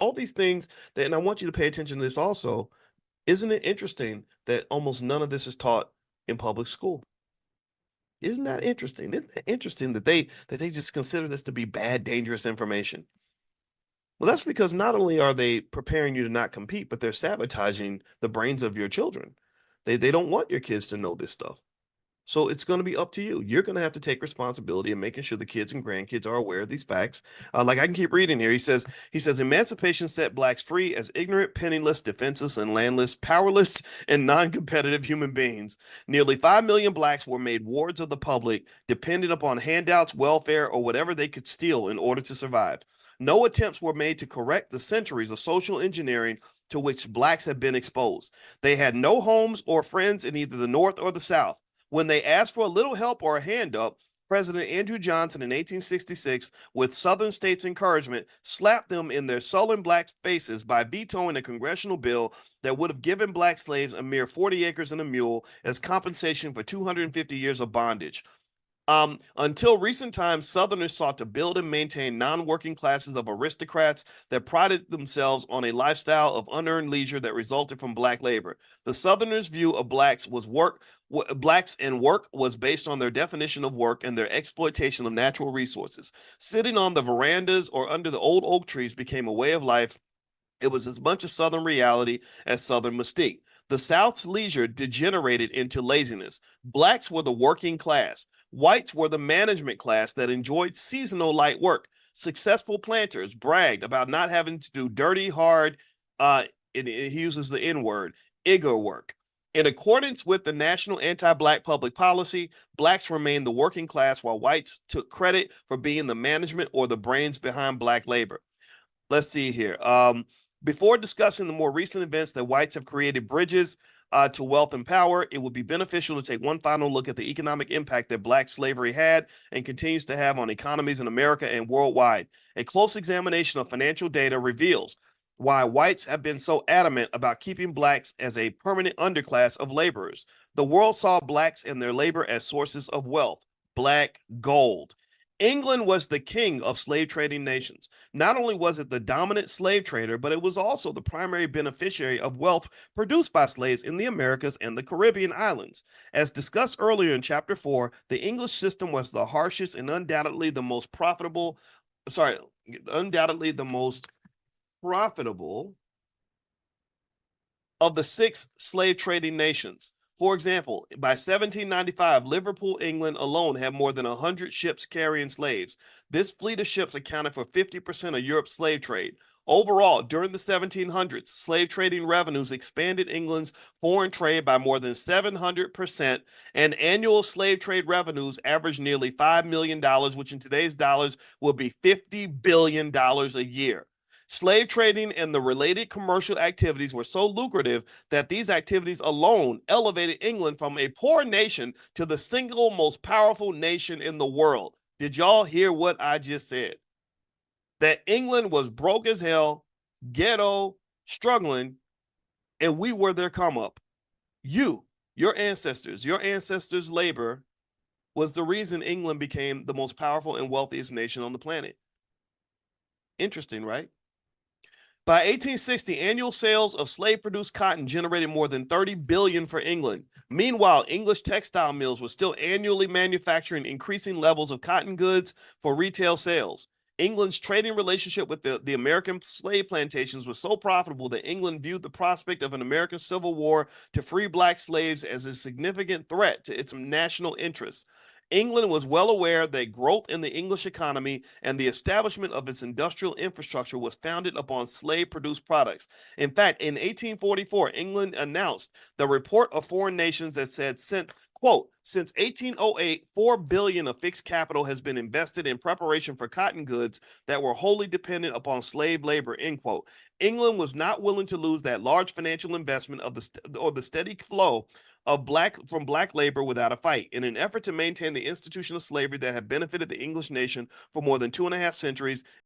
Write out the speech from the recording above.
All these things that, and I want you to pay attention to this also. Isn't it interesting that almost none of this is taught in public school? Isn't that interesting? Isn't that interesting that they just consider this to be bad, dangerous information? Well, that's because not only are they preparing you to not compete, but they're sabotaging the brains of your children. They don't want your kids to know this stuff. So it's going to be up to you. You're going to have to take responsibility in making sure the kids and grandkids are aware of these facts. Like I can keep reading here. He says emancipation set blacks free as ignorant, penniless, defenseless, and landless, powerless, and non-competitive human beings. Nearly 5 million blacks were made wards of the public, dependent upon handouts, welfare, or whatever they could steal in order to survive. No attempts were made to correct the centuries of social engineering to which blacks have been exposed. They had no homes or friends in either the North or the South. When they asked for a little help or a hand up, President Andrew Johnson in 1866, with Southern states' encouragement, slapped them in their sullen black faces by vetoing a congressional bill that would have given black slaves a mere 40 acres and a mule as compensation for 250 years of bondage. Until recent times, Southerners sought to build and maintain non-working classes of aristocrats that prided themselves on a lifestyle of unearned leisure that resulted from black labor. The Southerners' view of blacks and work was based on their definition of work and their exploitation of natural resources. Sitting on the verandas or under the old oak trees became a way of life. It was as much a Southern reality as Southern mystique. The South's leisure degenerated into laziness. Blacks were the working class. Whites were the management class that enjoyed seasonal light work. Successful planters bragged about not having to do dirty, hard, he uses the N word, Igor work. In accordance with the national anti black public policy, blacks remained the working class while whites took credit for being the management or the brains behind black labor. Let's see here. Before discussing the more recent events that whites have created bridges to wealth and power, it would be beneficial to take one final look at the economic impact that black slavery had and continues to have on economies in America and worldwide. A close examination of financial data reveals why whites have been so adamant about keeping blacks as a permanent underclass of laborers. The world saw blacks and their labor as sources of wealth, black gold. England was the king of slave trading nations. Not only was it the dominant slave trader, but it was also the primary beneficiary of wealth produced by slaves in the Americas and the Caribbean islands. As discussed earlier in chapter 4, the English system was the harshest and undoubtedly the most profitable of the six slave trading nations. For example, by 1795, Liverpool, England alone had more than 100 ships carrying slaves. This fleet of ships accounted for 50% of Europe's slave trade. Overall, during the 1700s, slave trading revenues expanded England's foreign trade by more than 700%, and annual slave trade revenues averaged nearly $5 million, which in today's dollars will be $50 billion a year. Slave trading and the related commercial activities were so lucrative that these activities alone elevated England from a poor nation to the single most powerful nation in the world. Did y'all hear what I just said? That England was broke as hell, ghetto, struggling, and we were their come up. Your ancestors' labor was the reason England became the most powerful and wealthiest nation on the planet. Interesting, right? By 1860, annual sales of slave-produced cotton generated more than 30 billion for England. Meanwhile, English textile mills were still annually manufacturing increasing levels of cotton goods for retail sales. England's trading relationship with the American slave plantations was so profitable that England viewed the prospect of an American civil war to free black slaves as a significant threat to its national interests. England was well aware that growth in the English economy and the establishment of its industrial infrastructure was founded upon slave produced products. In fact, in 1844, England announced the Report of Foreign Nations that said, since 1808, 4 billion of fixed capital has been invested in preparation for cotton goods that were wholly dependent upon slave labor, end quote. England was not willing to lose that large financial investment or the steady flow of black labor without a fight. In an effort to maintain the institution of slavery that had benefited the English nation for more than 2.5 centuries,